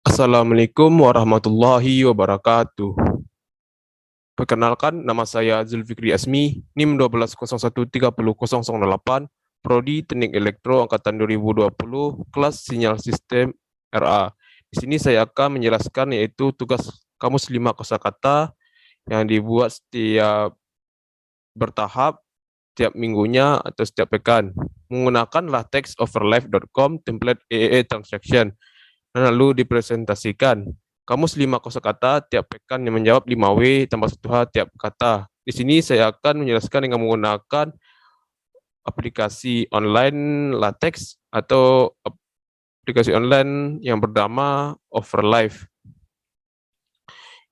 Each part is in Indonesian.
Assalamualaikum warahmatullahi wabarakatuh. Perkenalkan, nama saya Zulfikri Asmi, NIM 12013008, Prodi Teknik Elektro Angkatan 2020, kelas Sinyal Sistem RA. Di sini saya akan menjelaskan yaitu tugas kamus 5 kosakata yang dibuat setiap bertahap, setiap minggunya atau setiap pekan. Menggunakan latexoverlife.com template EEE transaction. Lalu dipresentasikan. Kamus 5 kosakata tiap pekan yang menjawab 5W tambah 1H tiap kata. Di sini saya akan menjelaskan dengan menggunakan aplikasi online LaTeX atau aplikasi online yang bernama Overlife.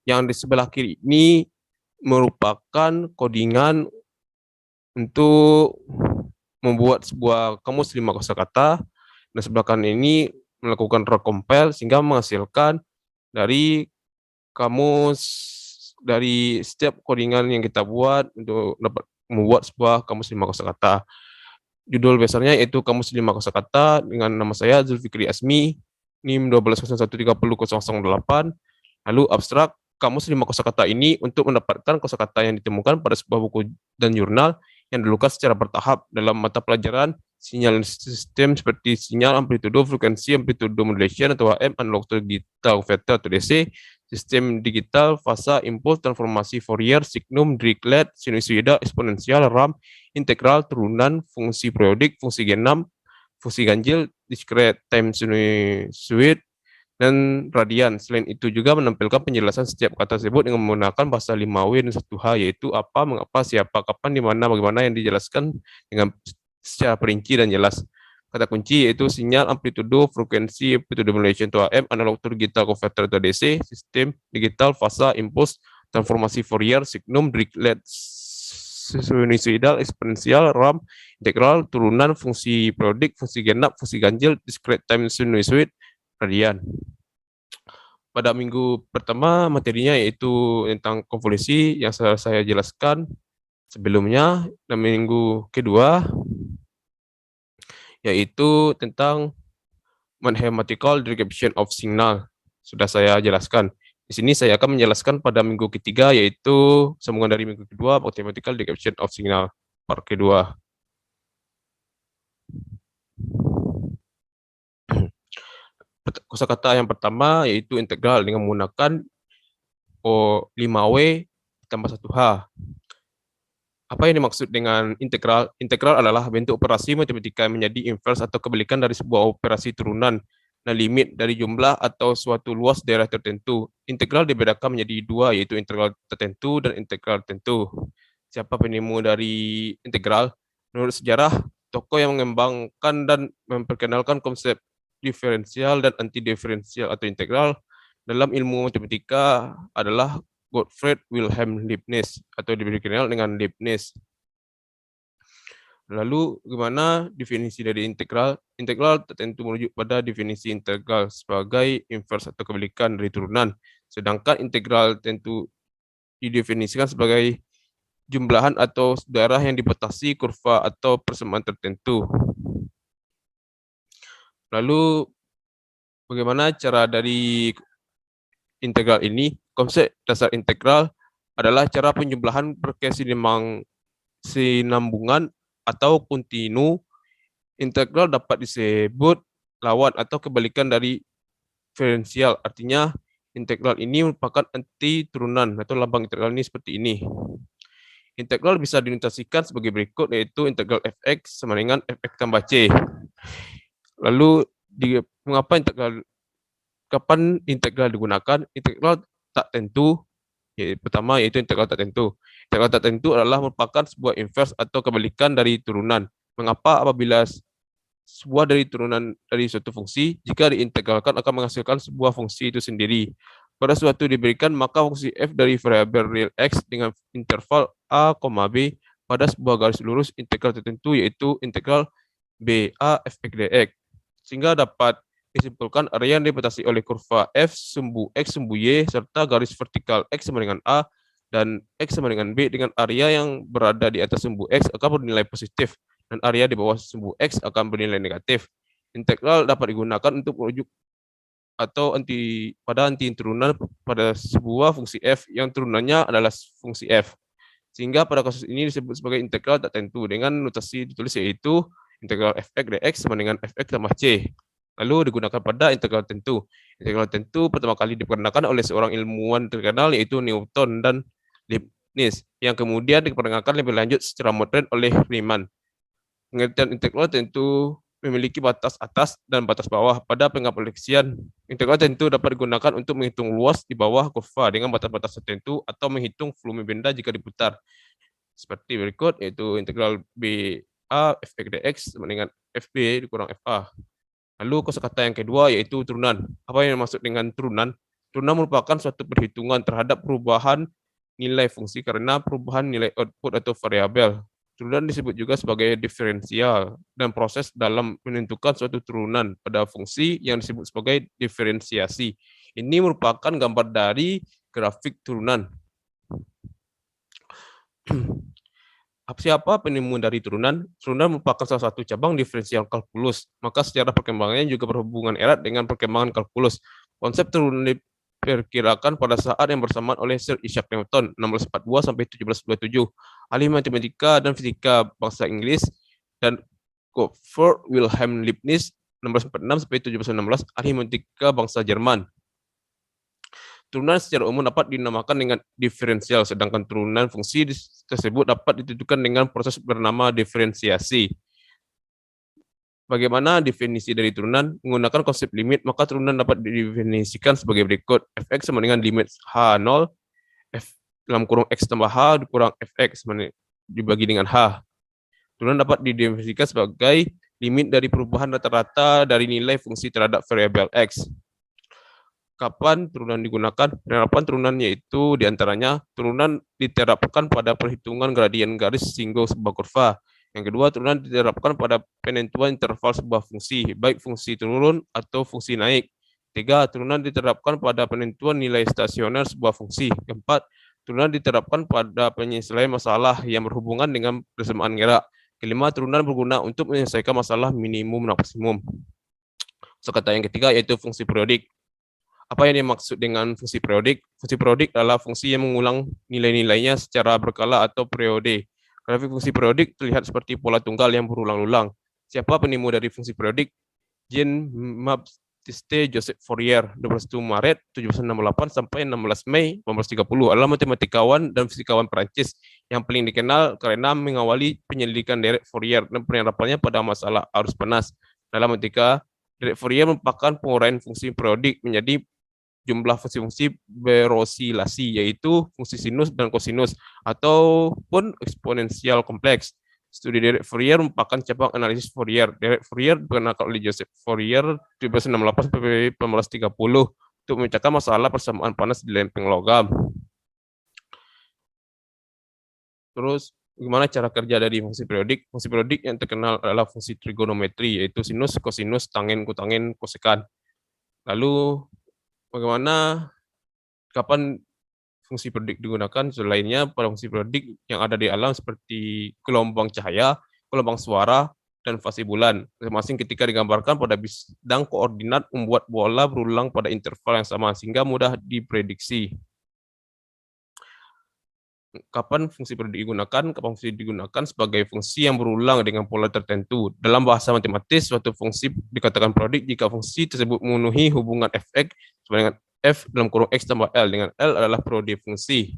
Yang di sebelah kiri ini merupakan codingan untuk membuat sebuah kamus 5 kosakata. Dan sebelah kanan ini melakukan recompile sehingga menghasilkan dari kamus dari setiap codingan yang kita buat untuk dapat membuat sebuah kamus 5 kosakata. Judul besarnya yaitu kamus 5 kosakata dengan nama saya Zulfikri Asmi, NIM 12013008. Lalu abstrak kamus 5 kosakata ini untuk mendapatkan kosakata yang ditemukan pada sebuah buku dan jurnal yang dilakukan secara bertahap dalam mata pelajaran sinyal sistem seperti sinyal, amplitudo, frekuensi, amplitudo modulation atau AM, analog to digital converter atau DC, sistem digital, fasa, impuls, transformasi Fourier, signum, Dirichlet, sinusoidal, eksponensial, RAM, integral, turunan, fungsi periodik, fungsi G6, fungsi ganjil, discrete time sinusoid, dan radian. Selain itu juga menampilkan penjelasan setiap kata tersebut dengan menggunakan bahasa 5W dan 1H, yaitu apa, mengapa, siapa, kapan, di mana, bagaimana yang dijelaskan dengan secara perinci dan jelas. Kata kunci yaitu sinyal, amplitudo, frekuensi, amplitudo modulation atau AM, analog to digital converter atau DC, sistem digital, fasa, impuls, transformasi Fourier, signum, Dirichlet, sinusoidal, eksponensial, RAM, integral, turunan, fungsi periodik, fungsi genap, fungsi ganjil, discrete time sinusoid, radian. Pada minggu pertama materinya yaitu tentang konvolusi yang saya jelaskan sebelumnya, dan minggu kedua yaitu tentang mathematical description of signal. Sudah saya jelaskan. Di sini saya akan menjelaskan pada minggu ketiga yaitu sambungan dari minggu kedua, mathematical description of signal part kedua. Kosakata yang pertama yaitu integral dengan menggunakan O5W tambah 1H. Apa yang dimaksud dengan integral? Integral adalah bentuk operasi matematika yang menjadi inverse atau kebalikan dari sebuah operasi turunan dan limit dari jumlah atau suatu luas daerah tertentu. Integral dibedakan menjadi dua, yaitu integral tertentu dan integral tertentu. Siapa penemu dari integral? Menurut sejarah, tokoh yang mengembangkan dan memperkenalkan konsep diferensial dan antidiferensial atau integral dalam ilmu matematika adalah Gottfried Wilhelm Leibniz atau dikenal dengan Leibniz. Lalu bagaimana definisi dari integral? Integral tertentu merujuk pada definisi integral sebagai inverse atau kebalikan dari turunan. Sedangkan integral tentu didefinisikan sebagai jumlahan atau daerah yang dibatasi kurva atau persamaan tertentu. Lalu bagaimana cara dari integral ini? Konsep dasar integral adalah cara penjumlahan berkesinambungan atau kontinu. Integral dapat disebut lawan atau kebalikan dari diferensial. Artinya integral ini merupakan anti turunan atau lambang integral ini seperti ini. Integral bisa dinotasikan sebagai berikut, yaitu integral fx sama dengan fx tambah c. Lalu mengapa kapan integral digunakan? Integral tak tentu. Pertama yaitu integral tak tentu. Integral tak tentu adalah merupakan sebuah inverse atau kebalikan dari turunan. Mengapa? Apabila sebuah dari turunan dari suatu fungsi, jika diintegralkan akan menghasilkan sebuah fungsi itu sendiri. Pada suatu diberikan, maka fungsi f dari variabel real x dengan interval a, b pada sebuah garis lurus integral tertentu, yaitu integral b a fx dx. Sehingga dapat disimpulkan area yang dibatasi oleh kurva f sumbu x sumbu y serta garis vertikal x sama dengan a dan x sama dengan b dengan area yang berada di atas sumbu x akan bernilai positif. dan area di bawah sumbu X akan bernilai negatif. Integral dapat digunakan untuk merujuk atau anti turunan pada sebuah fungsi f yang turunannya adalah fungsi f. Sehingga pada kasus ini disebut sebagai integral tak tentu dengan notasi ditulis yaitu integral fx dx sama dengan fx tambah c. Lalu digunakan pada integral tentu. Integral tentu pertama kali diperkenalkan oleh seorang ilmuwan terkenal yaitu Newton dan Leibniz yang kemudian diperkenalkan lebih lanjut secara modern oleh Riemann. Pengertian integral tentu memiliki batas atas dan batas bawah. Pada pengapliksian, integral tentu dapat digunakan untuk menghitung luas di bawah kurva dengan batas-batas tertentu atau menghitung volume benda jika diputar. Seperti berikut, yaitu integral BA fx dx sama dengan FB dikurang FA. Lalu kosakata yang kedua yaitu turunan. Apa yang dimaksud dengan turunan? Turunan merupakan suatu perhitungan terhadap perubahan nilai fungsi karena perubahan nilai output atau variabel. Turunan disebut juga sebagai diferensial dan proses dalam menentukan suatu turunan pada fungsi yang disebut sebagai diferensiasi. Ini merupakan gambar dari grafik turunan. Siapa penemu dari turunan? Turunan merupakan salah satu cabang diferensial kalkulus. Maka secara perkembangannya juga berhubungan erat dengan perkembangan kalkulus. Konsep turunan diperkirakan pada saat yang bersamaan oleh Sir Isaac Newton 1642 sampai 1727, ahli matematika dan fisika bangsa Inggris, dan Gottfried Wilhelm Leibniz 1646 sampai 1716, ahli matematika bangsa Jerman. Turunan secara umum dapat dinamakan dengan diferensial, sedangkan turunan fungsi tersebut dapat ditentukan dengan proses bernama diferensiasi. Bagaimana definisi dari turunan? Menggunakan konsep limit, maka turunan dapat didefinisikan sebagai berikut. Fx sama dengan limit H0, F dalam kurung X tambah H dikurang Fx dibagi dengan H. Turunan dapat didefinisikan sebagai limit dari perubahan rata-rata dari nilai fungsi terhadap variabel X. Kapan turunan digunakan? Penerapan turunan yaitu diantaranya turunan diterapkan pada perhitungan gradien garis singgul sebuah kurva. Yang kedua, turunan diterapkan pada penentuan interval sebuah fungsi, baik fungsi turun atau fungsi naik. Tiga, turunan diterapkan pada penentuan nilai stasioner sebuah fungsi. Keempat, turunan diterapkan pada penyelesaian masalah yang berhubungan dengan persamaan gerak. Kelima, turunan berguna untuk menyelesaikan masalah minimum dan maksimum. Kata yang ketiga yaitu fungsi periodik. Apa yang dimaksud dengan fungsi periodik? Fungsi periodik adalah fungsi yang mengulang nilai-nilainya secara berkala atau periode. Grafik fungsi periodik terlihat seperti pola tunggal yang berulang-ulang. Siapa penemu dari fungsi periodik? Jean-Baptiste Joseph Fourier, 21 Maret 1768 sampai 16 Mei 1830, adalah matematikawan dan fisikawan Perancis yang paling dikenal karena mengawali penyelidikan Derek Fourier dan penerapannya pada masalah arus panas. Dalam matematika, Derek Fourier merupakan penguraian fungsi periodik menjadi jumlah fungsi-fungsi berosilasi, yaitu fungsi sinus dan kosinus, ataupun eksponensial kompleks. Studi Derek Fourier merupakan cabang analisis Fourier. Derek Fourier diperkenalkan oleh Joseph Fourier 1768 sampai 1830 untuk memecahkan masalah persamaan panas di lempeng logam. Terus, bagaimana cara kerja dari fungsi periodik? Fungsi periodik yang terkenal adalah fungsi trigonometri, yaitu sinus, kosinus, tangen, kotangen, kosekan. Lalu, bagaimana kapan fungsi periodik digunakan? Selainnya pada fungsi periodik yang ada di alam seperti gelombang cahaya, gelombang suara, dan fase bulan. Masing-masing ketika digambarkan pada bidang koordinat membuat bola berulang pada interval yang sama sehingga mudah diprediksi. Kapan fungsi periodik digunakan? Kapan fungsi digunakan sebagai fungsi yang berulang dengan pola tertentu. Dalam bahasa matematis, suatu fungsi dikatakan periodik jika fungsi tersebut memenuhi hubungan fx sama dengan f dalam kurung x tambah l, dengan l adalah periode fungsi.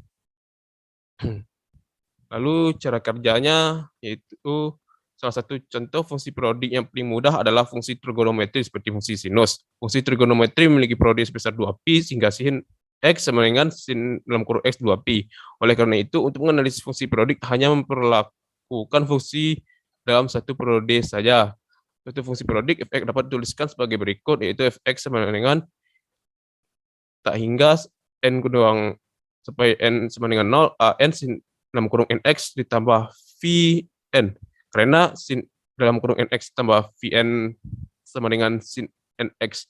Lalu cara kerjanya yaitu salah satu contoh fungsi periodik yang paling mudah adalah fungsi trigonometri seperti fungsi sinus. Fungsi trigonometri memiliki periode sebesar 2pi sehingga sin X sama dengan sin dalam kurung X 2pi. Oleh karena itu, untuk menganalisis fungsi periodik hanya memperlakukan fungsi dalam satu periode saja. Suatu fungsi periodik fx dapat dituliskan sebagai berikut, yaitu fx sama dengan tak hingga n kuang sampai n sama dengan 0, an sin dalam kurung nx ditambah vn. Karena sin dalam kurung nx tambah vn sama dengan sin nx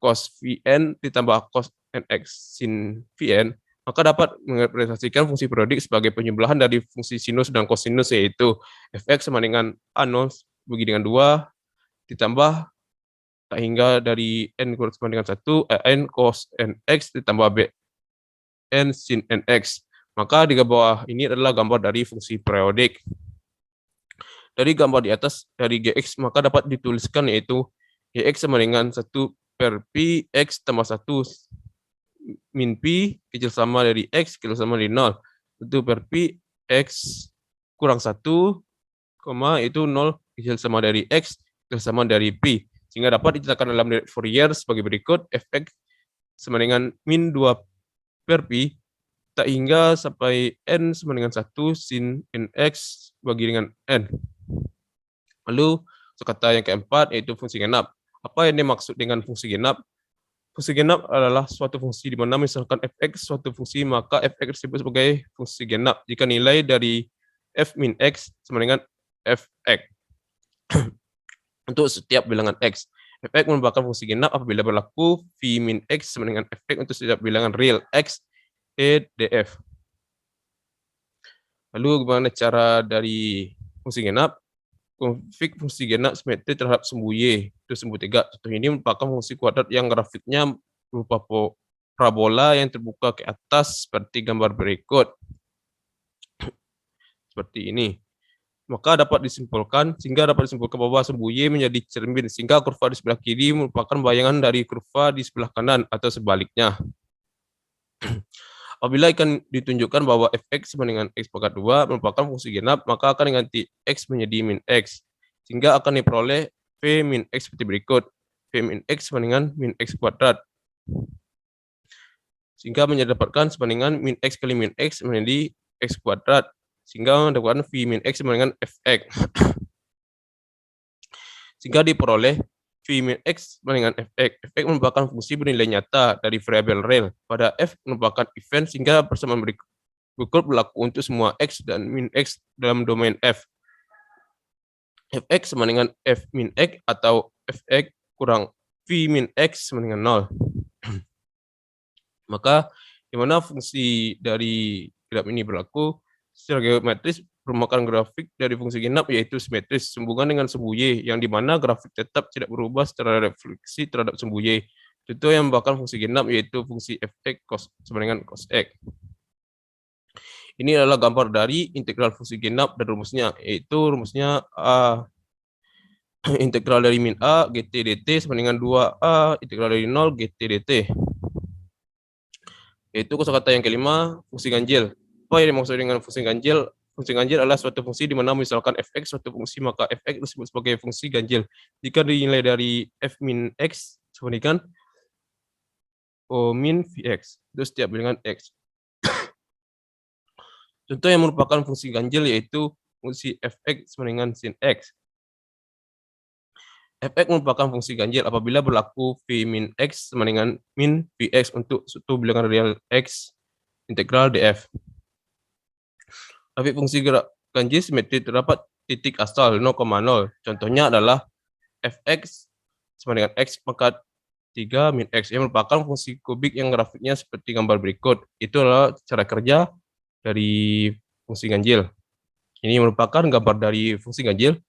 cos vn ditambah cos nx sin vn, maka dapat merepresentasikan fungsi periodik sebagai penjumlahan dari fungsi sinus dan kosinus, yaitu fx sama dengan A0 bagi dengan 2 ditambah tak hingga dari n sama dengan 1 n cos nx ditambah bn sin nx. Maka di bawah ini adalah gambar dari fungsi periodik. Dari gambar di atas dari Gx maka dapat dituliskan yaitu Gx sama dengan 1 per Pi X tambah 1 min Pi kecil sama dari X kecil sama dari 0. 1 per Pi X kurang 1, itu 0 kecil sama dari X kecil sama dari Pi. Sehingga dapat ditetapkan dalam Fourier sebagai berikut, fx sama dengan min 2 per Pi tak hingga sampai n sama dengan 1 sin nx bagi dengan n. Lalu kata yang keempat yaitu fungsi genap. Apa yang dimaksud dengan fungsi genap? Fungsi genap adalah suatu fungsi di mana misalkan fx suatu fungsi maka fx disebut sebagai fungsi genap jika nilai dari f min x sama dengan fx untuk setiap bilangan x. Fx merupakan fungsi genap apabila berlaku v min x sama dengan fx untuk setiap bilangan real x, e, df. Lalu bagaimana cara dari fungsi genap? Konfig fungsi genap simetri terhadap sumbu y, itu sumbu 3. Contoh ini merupakan fungsi kuadrat yang grafiknya berupa parabola yang terbuka ke atas seperti gambar berikut. Seperti ini. Maka dapat disimpulkan bahwa sumbu y menjadi cermin sehingga kurva di sebelah kiri merupakan bayangan dari kurva di sebelah kanan atau sebaliknya. Apabila akan ditunjukkan bahwa fx sama dengan x pangkat 2 merupakan fungsi genap, maka akan diganti x menjadi min x. Sehingga akan diperoleh v min x seperti berikut. V min x sama dengan min x kuadrat. Sehingga mendapatkan sama dengan min x kali min x menjadi x kuadrat. Sehingga mendapatkan v min x sama dengan fx. Sehingga diperoleh v min x dengan fx. Fx merupakan fungsi bernilai nyata dari variabel real pada f merupakan event sehingga persamaan berikut berlaku untuk semua x dan min x dalam domain f. Fx sama dengan f min x atau fx kurang v min x sama dengan 0. Maka di mana fungsi dari graf ini berlaku secara geometris merupakan grafik dari fungsi genap yaitu simetris sehubungan dengan sumbu y yang dimana grafik tetap tidak berubah secara refleksi terhadap sumbu y. Contoh yang merupakan fungsi genap yaitu fungsi fx cos sama dengan cos x. Ini adalah gambar dari integral fungsi genap dan rumusnya yaitu rumusnya integral dari min a gt dt sama dengan 2a integral dari 0 gt dt. Yaitu kosakata yang kelima fungsi ganjil. Apa yang dimaksud dengan fungsi ganjil? Fungsi ganjil adalah suatu fungsi di mana misalkan fx suatu fungsi maka fx disebut sebagai fungsi ganjil. Jika dinilai dari f min x sama dengan o min vx itu setiap bilangan x. Contoh yang merupakan fungsi ganjil yaitu fungsi fx sama dengan sin x. Fx merupakan fungsi ganjil apabila berlaku v min x sama dengan min vx untuk suatu bilangan real x integral df. Tapi fungsi ganjil simetri terdapat titik asal 0,0. Contohnya adalah fx sama dengan x pangkat 3 min x yang merupakan fungsi kubik yang grafiknya seperti gambar berikut. Itu adalah cara kerja dari fungsi ganjil. Ini merupakan gambar dari fungsi ganjil.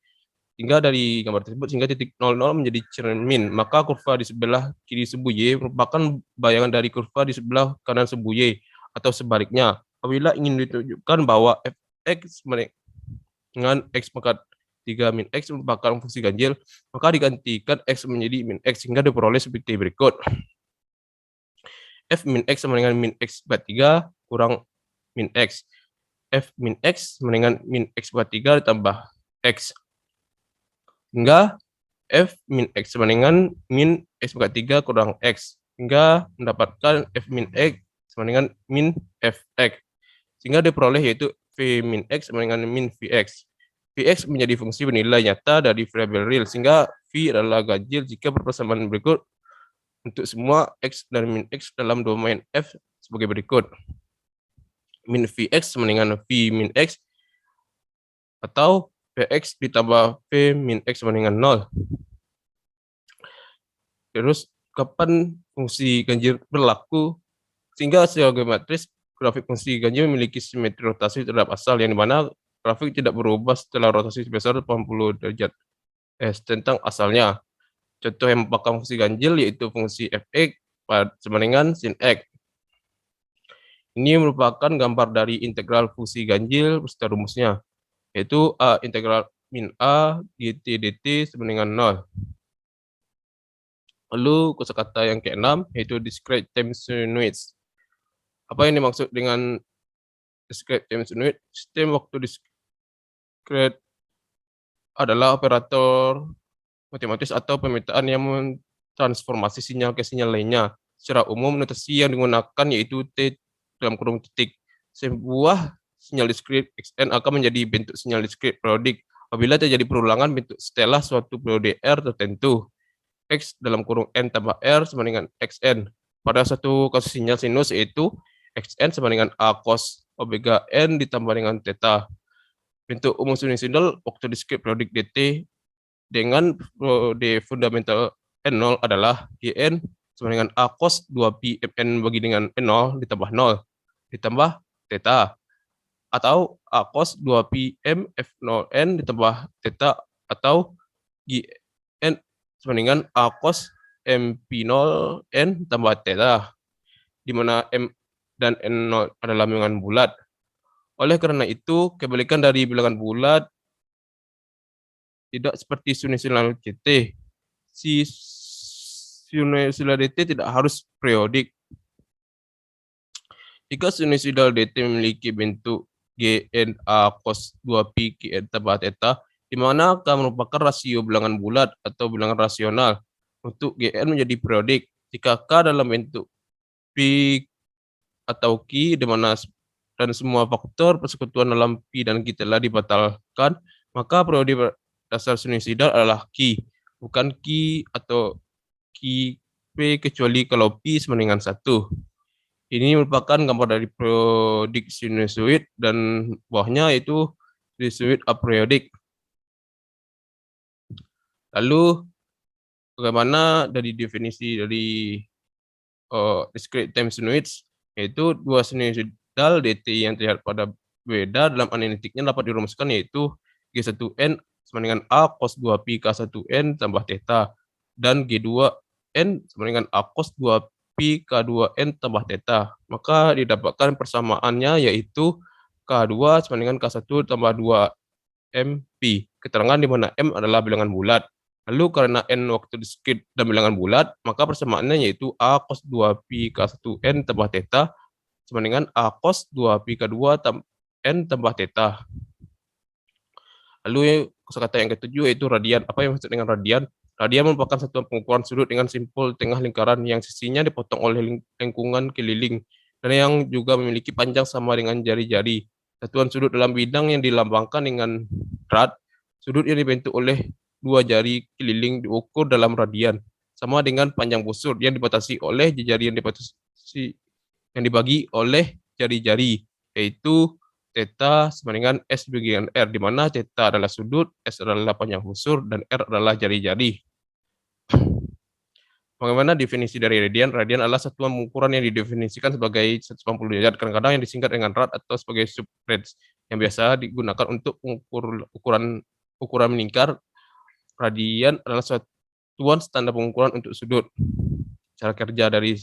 Hingga dari gambar tersebut sehingga titik 00 menjadi cermin. Maka kurva di sebelah kiri sumbu y merupakan bayangan dari kurva di sebelah kanan sumbu y atau sebaliknya. Apabila ingin ditunjukkan bahwa fx dengan x pangkat 3 min x merupakan fungsi ganjil, maka digantikan x menjadi min x sehingga diperoleh seperti berikut. F min x sama dengan min x pangkat 3 kurang min x. F min x sama dengan min x pangkat 3 ditambah x. Hingga f min x sama dengan min x pangkat 3 kurang x. Hingga mendapatkan f min x sama dengan min fx. Sehingga diperoleh yaitu v min x sama dengan min vx. Vx menjadi fungsi bernilai nyata dari variabel real, sehingga v adalah ganjil jika persamaan berikut untuk semua x dan min x dalam domain f sebagai berikut. Min vx sama dengan v min x atau vx ditambah v min x sama dengan 0. Terus kapan fungsi ganjil berlaku? Sehingga secara geometris grafik fungsi ganjil memiliki simetri rotasi terhadap asal, yang dimana grafik tidak berubah setelah rotasi sebesar 80 derajat tentang asalnya. Contoh yang merupakan fungsi ganjil yaitu fungsi fx sama dengan sin x. Ini merupakan gambar dari integral fungsi ganjil beserta rumusnya, yaitu a integral min a dt dt sama dengan 0. Lalu kosakata yang keenam yaitu discrete time units. Apa yang dimaksud dengan discrete time unit? Sistem waktu discrete adalah operator matematis atau pemetaan yang mentransformasi sinyal ke sinyal lainnya. Secara umum, notasi yang digunakan yaitu T dalam kurung titik. Sebuah sinyal diskrit Xn akan menjadi bentuk sinyal diskrit periodik apabila terjadi perulangan bentuk setelah suatu periode R tertentu. X dalam kurung N tambah R sama dengan Xn. Pada satu kasus sinyal sinus yaitu Xn sama dengan A cos omega N ditambah dengan theta. Bentuk umum sinusoidal waktu diskrit periodik dt dengan periode fundamental N0 adalah Gn sama dengan A cos 2pi Mn bagi dengan N0 ditambah 0 ditambah theta, atau A cos 2pi M F0N ditambah theta, atau Gn sama dengan A cos MP0N tambah theta, di mana M dan N0 adalah bilangan bulat. Oleh karena itu, kebalikan dari bilangan bulat tidak seperti sinusoidal dt. Si sinusoidal dt tidak harus periodik. Jika sinusoidal dt memiliki bentuk Gn A cos 2pi Gn tambah theta, di mana K merupakan rasio bilangan bulat atau bilangan rasional, untuk Gn menjadi periodik. Jika K dalam bentuk pi atau Q, di mana dan semua faktor persekutuan dalam pi dan Q telah dibatalkan, maka periode dasar sinusoidal adalah Q, bukan Q atau Qp, kecuali kalau pi sama dengan 1. Ini merupakan gambar dari periodik sinusoid, dan bawahnya itu sinusoid apriodik. Lalu bagaimana dari definisi dari discrete time sinusoids, yaitu dua sinusoidal dt yang terlihat pada beda dalam analitiknya dapat dirumuskan yaitu G1n sama dengan A cos 2pi K1n tambah theta, dan G2n sama dengan A cos 2pi K2n tambah theta. Maka didapatkan persamaannya yaitu K2 sama dengan K1 tambah 2mp. Keterangan di mana M adalah bilangan bulat. Lalu karena N waktu diskrit dan bilangan bulat, maka persamaannya yaitu A cos 2pi K1n tambah theta sama dengan A cos 2pi K2 N tambah theta. Lalu kosakata yang ketujuh yaitu radian. Apa yang maksud dengan radian? Radian merupakan satuan pengukuran sudut dengan simpul tengah lingkaran yang sisinya dipotong oleh lengkungan keliling, dan yang juga memiliki panjang sama dengan jari-jari. Satuan sudut dalam bidang yang dilambangkan dengan rad. Sudut yang dibentuk oleh dua jari keliling diukur dalam radian, sama dengan panjang busur yang dibatasi oleh jari yang dibagi oleh jari-jari, yaitu theta sama dengan S bagian R, di mana theta adalah sudut, S adalah panjang busur, dan R adalah jari-jari. Bagaimana definisi dari radian? Radian adalah satuan pengukuran yang didefinisikan sebagai 180 derajat, kadang-kadang yang disingkat dengan rad atau sebagai subrad, yang biasa digunakan untuk ukuran melingkar. Radian adalah satuan standar pengukuran untuk sudut. Cara kerja dari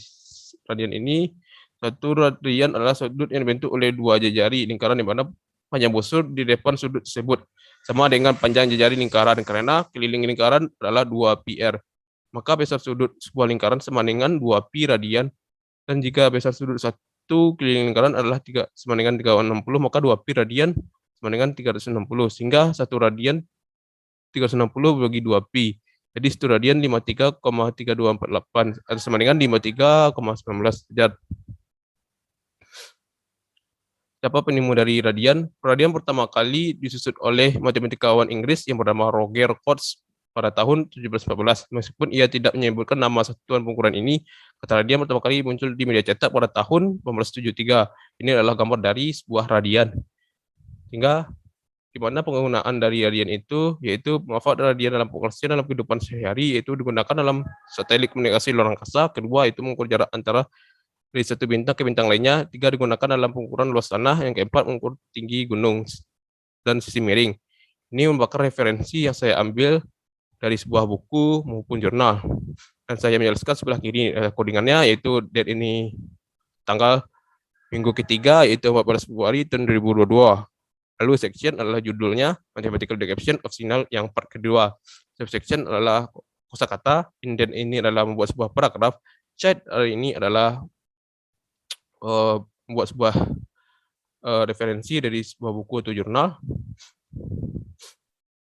radian ini, satu radian adalah sudut yang dibentuk oleh dua jari lingkaran di mana panjang busur di depan sudut tersebut sama dengan panjang jari lingkaran, karena keliling lingkaran adalah 2πr. Maka besar sudut sebuah lingkaran sama dengan 2pi radian, dan jika besar sudut satu keliling lingkaran adalah sama dengan 360, maka 2pi radian sama dengan 360, sehingga satu radian 360 bagi 2pi. Jadi satu radian 53,3248 atau sama dengan 53,19 derajat. Siapa penemu dari radian? Radian pertama kali disusun oleh matematikawan Inggris yang bernama Roger Coates pada tahun 1714. Meskipun ia tidak menyebutkan nama satuan pengukuran ini, kata radian pertama kali muncul di media cetak pada tahun 1873. Ini adalah gambar dari sebuah radian. Sehingga di mana penggunaan dari radian itu yaitu pemanfaat radian dalam pengoperasian dalam kehidupan sehari-hari, yaitu digunakan dalam satelit komunikasi luar angkasa. Kedua, itu mengukur jarak antara dari satu bintang ke bintang lainnya. 3 digunakan dalam pengukuran luas tanah. Yang keempat mengukur tinggi gunung dan sisi miring. Ini merupakan referensi yang saya ambil dari sebuah buku maupun jurnal. Dan saya menjelaskan sebelah kiri codingannya, yaitu date ini tanggal minggu ketiga, yaitu 14 Februari tahun 2022. Lalu section adalah judulnya Mathematical Description of Signal yang part kedua. Subsection adalah kosakata, indent ini adalah membuat sebuah paragraf, chat ini adalah membuat sebuah referensi dari sebuah buku atau jurnal.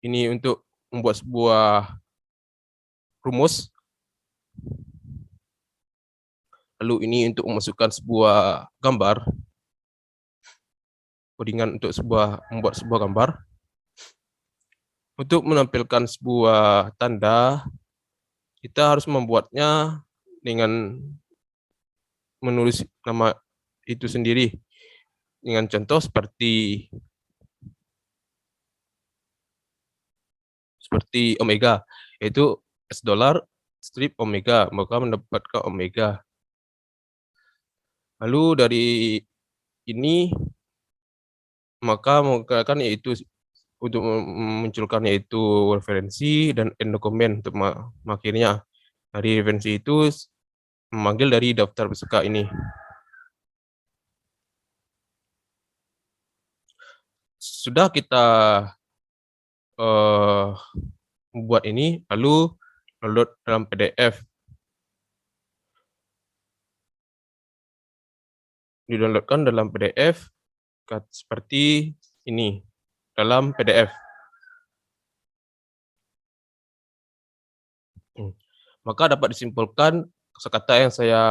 Ini untuk membuat sebuah rumus. Lalu ini untuk memasukkan sebuah gambar, codingan untuk membuat sebuah gambar. Untuk menampilkan sebuah tanda, kita harus membuatnya dengan menulis nama itu sendiri. Dengan contoh seperti omega, yaitu $, strip omega, maka mendapatkan omega. Lalu dari ini maka menggunakan yaitu untuk memunculkan yaitu referensi dan end dokumen untuk mengakhirinya. Dari referensi itu memanggil dari daftar pesuka ini. Sudah kita membuat ini, lalu download dalam PDF. Didownloadkan dalam PDF seperti ini, dalam PDF. Maka dapat disimpulkan kosakata yang saya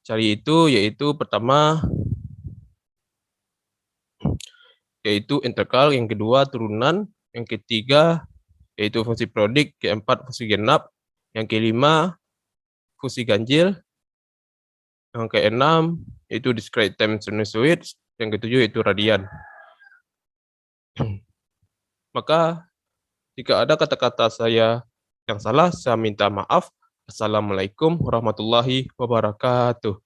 cari itu yaitu pertama yaitu integral, yang kedua turunan, yang ketiga yaitu fungsi periodik, keempat fungsi genap, yang kelima fungsi ganjil, yang keenam yaitu discrete time sinusoid, yang ketujuh yaitu radian. Maka jika ada kata-kata saya yang salah, saya minta maaf. Assalamualaikum warahmatullahi wabarakatuh.